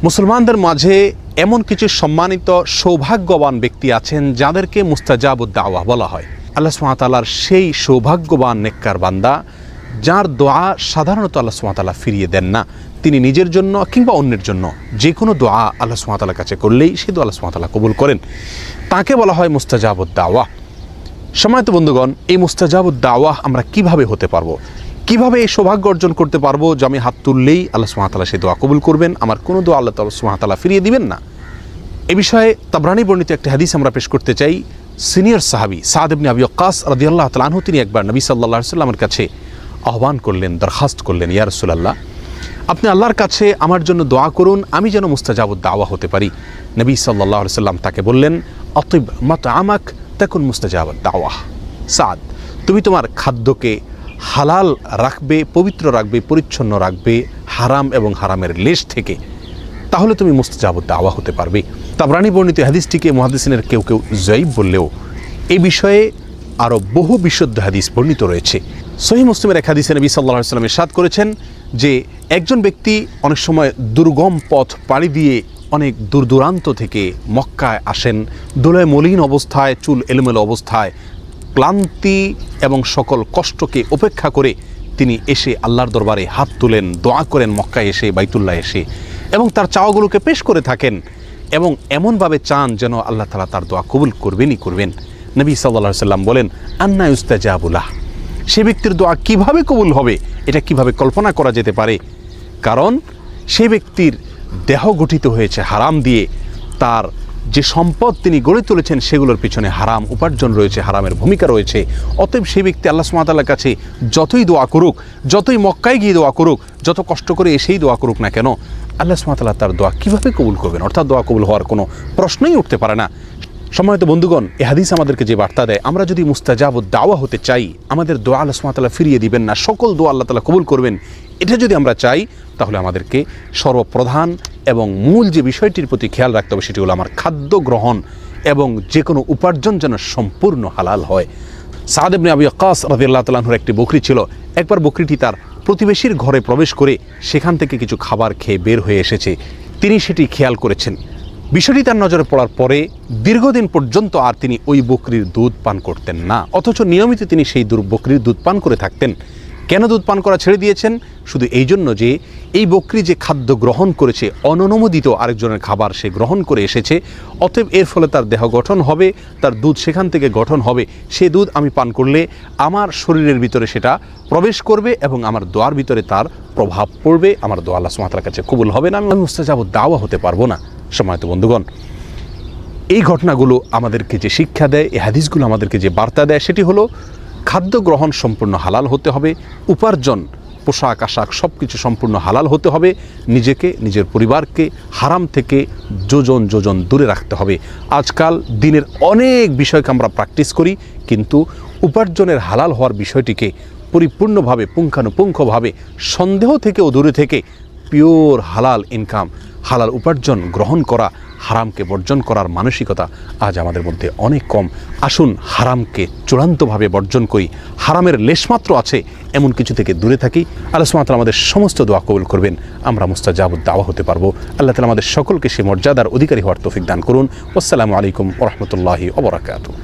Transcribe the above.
মুসলমানদের মাঝে এমন কিছু সম্মানিত সৌভাগ্যবান ব্যক্তি আছেন যাদেরকে মুস্তাজাবুদ দাওয়া বলা হয়। আল্লাহ সুবহানাহু ওয়া তাআলার সেই সৌভাগ্যবান নেককার বান্দা যার দোয়া সাধারণত আল্লাহ সুবহানাহু ওয়া তাআলা ফিরিয়ে দেন না। তিনি নিজের জন্য কিংবা অন্যের জন্য যে কোনো দোয়া আল্লাহ সুবহানাহু ওয়া তাআলার কাছে করলেই সেই দোয়া আল্লাহ সুবহানাহু ওয়া তাআলা কবুল করেন। তাকে বলা হয় মুস্তাজাবুদ দাওয়া। সম্মানিত বন্ধুগণ, এই মুস্তাজাবুদ দাওয়া আমরা কিভাবে হতে পারবো, কিভাবে এই সৌভাগ্য অর্জন করতে পারবো যে আমি হাত তুললেই আল্লাহ সুবহানাহু ওয়া তাআলা সেই দোয়া কবুল করবেন, আমার কোনো দোয়া আল্লাহ সুবহানাহু ওয়া তাআলা ফিরিয়ে দিবেন না। এ বিষয়ে তাবরানী বর্ণিত একটি হাদিস আমরা পেশ করতে চাই। সিনিয়র সাহাবী সাদ ইবনে আবি ওয়াক্কাস রাদিয়াল্লাহু তাআলা আনহু তিনি একবার নবী সাল্লাল্লাহু আলাইহি ওয়াসাল্লামের কাছে আহ্বান করলেন, দরখাস্ত করলেন, ইয়া রাসূলুল্লাহ, আপনি আল্লাহর কাছে আমার জন্য দোয়া করুন, আমি যেন মুস্তাজাবুদ দাওয়া হতে পারি। নবী সাল্লাল্লাহু আলাইহি ওয়াসাল্লাম তাকে বললেন, আতিব মাতআমাক তাকুন মুস্তাজাবুদ দাওয়া। সাদ, তুমি তোমার খাদ্যকে হালাল রাখবে, পবিত্র রাখবে, পরিচ্ছন্ন রাখবে হারাম এবং হারামের লেশ থেকে, তাহলে তুমি মুস্তাজাবুদ দাওয়া হতে পারবে। তাবরানী বর্ণিত হাদিসটিকে মুহাদ্দিসিনের কেউ কেউ যায়ীফ বললেও এই বিষয়ে আরও বহু বিশুদ্ধ হাদিস বর্ণিত রয়েছে। সহিহ মুসলিমের এক হাদিসে নবী সাল্লাল্লাহু আলাইহি ওয়াসাল্লাম ইরশাদ করেছেন যে একজন ব্যক্তি অনেক সময় দুর্গম পথ পাড়ি দিয়ে অনেক দূর দূরান্ত থেকে মক্কায় আসেন, দোলায় মলিন অবস্থায়, চুল এলোমেলো অবস্থায়, ক্লান্তি এবং সকল কষ্টকে উপেক্ষা করে তিনি এসে আল্লাহর দরবারে হাত তুলেন, দোয়া করেন মক্কায় এসে, বাইতুল্লাহ এসে, এবং তার চাওয়াগুলোকে পেশ করে থাকেন এবং এমনভাবে চান যেন আল্লাহ তাআলা তার দোয়া কবুল করবেনই করবেন। নবী সাল্লাল্লাহু আলাইহি ওয়াসাল্লাম বলেন, আন্না ইউস্তাজাবু লাহ, সে ব্যক্তির দোয়া কিভাবে কবুল হবে এটা কিভাবে কল্পনা করা যেতে পারে? কারণ সে ব্যক্তির দেহ গঠিত হয়েছে হারাম দিয়ে, তার যে সম্পদ তিনি গড়ে তুলেছেন সেগুলোর পিছনে হারাম উপার্জন রয়েছে, হারামের ভূমিকা রয়েছে। অতএব সেই ব্যক্তি আল্লাহ সুবহানাহু ওয়া তাআলার কাছে যতই দোয়া করুক, যতই মক্কায় গিয়ে দোয়া করুক, যত কষ্ট করে এসেই দোয়া করুক না কেন, আল্লাহ সুবহানাহু ওয়া তাআলা তার দোয়া কীভাবে কবুল করবেন? অর্থাৎ দোয়া কবুল হওয়ার কোনো প্রশ্নই উঠতে পারে না। সম্মানিত বন্ধুগণ, এই হাদিস আমাদেরকে যে বার্তা দেয়, আমরা যদি মুস্তাজাবুদ দাওয়া হতে চাই, আমাদের দোয়া আল্লাহ সুবহানাহু ওয়া তাআলা ফিরিয়ে দিবেন না, সকল দোয়া আল্লাহ তাআলা কবুল করবেন, এটা যদি আমরা চাই, তাহলে আমাদেরকে সর্বপ্রধান এবং মূল যে বিষয়টির প্রতি খেয়াল রাখতে হবে সেটি হলো আমার খাদ্য গ্রহণ এবং যে কোনো উপার্জন যেন সম্পূর্ণ হালাল হয়। সাদ ইবনে আবি ওয়াক্কাস রাদিয়াল্লাহু তাআলা আনহুর একটি বকরি ছিল। একবার বকরিটি তার প্রতিবেশীর ঘরে প্রবেশ করে সেখান থেকে কিছু খাবার খেয়ে বের হয়ে এসেছে। তিনি সেটি খেয়াল করেছেন। বিষয়টি তার নজরে পড়ার পরে দীর্ঘদিন পর্যন্ত আর তিনি ওই বকরির দুধ পান করতেন না, অথচ নিয়মিত তিনি সেই বকরির দুধ পান করে থাকতেন। কেন দুধ পান করা ছেড়ে দিয়েছেন? শুধু এই জন্য যে এই বকরি যে খাদ্য গ্রহণ করেছে, অননুমোদিত আরেকজনের খাবার সে গ্রহণ করে এসেছে, অতএব এর ফলে তার দেহ গঠন হবে, তার দুধ সেখান থেকে গঠন হবে, সে দুধ আমি পান করলে আমার শরীরের ভিতরে সেটা প্রবেশ করবে এবং আমার দোয়ার ভিতরে তার প্রভাব পড়বে, আমার দোয়া আল্লাহ সুবহানাহু ওয়া তাআলার কাছে কবুল হবে না, আমি মুস্তাজাবুদ দাওয়া হতে পারবো না। সম্মানিত বন্ধুগণ, এই ঘটনাগুলো আমাদেরকে যে শিক্ষা দেয়, এই হাদিসগুলো আমাদেরকে যে বার্তা দেয়, সেটি হলো খাদ্য গ্রহণ সম্পূর্ণ হালাল হতে হবে, উপার্জন, পোশাক আশাক সব কিছু সম্পূর্ণ হালাল হতে হবে, নিজেকে, নিজের পরিবারকে হারাম থেকে যোজন যোজন দূরে রাখতে হবে। আজকাল দিনের অনেক বিষয়কে আমরা প্র্যাকটিস করি, কিন্তু উপার্জনের হালাল হওয়ার বিষয়টিকে পরিপূর্ণভাবে, পুঙ্খানুপুঙ্খভাবে, সন্দেহ থেকেও দূরে থেকে পিওর হালাল ইনকাম, হালাল উপার্জন গ্রহণ করা, হারামকে বর্জন করার মানসিকতা আজ আমাদের মধ্যে অনেক কম। আসুন হারামকে চূড়ান্তভাবে বর্জন করি, হারামের লেশমাত্র আছে এমন কিছু থেকে দূরে থাকি। আল্লাহ সুবহানাহু ওয়া তাআলা আমাদের সমস্ত দোয়া কবুল করবেন, আমরা মুস্তাজাবুদ দাওয়া হতে পারবো। আল্লাহ তাআলা আমাদের সকলকে সে মর্যাদার অধিকারী হওয়ার তৌফিক দান করুন। আসসালামু আলাইকুম ওয়া রাহমাতুল্লাহি ওয়া বারাকাতুহু।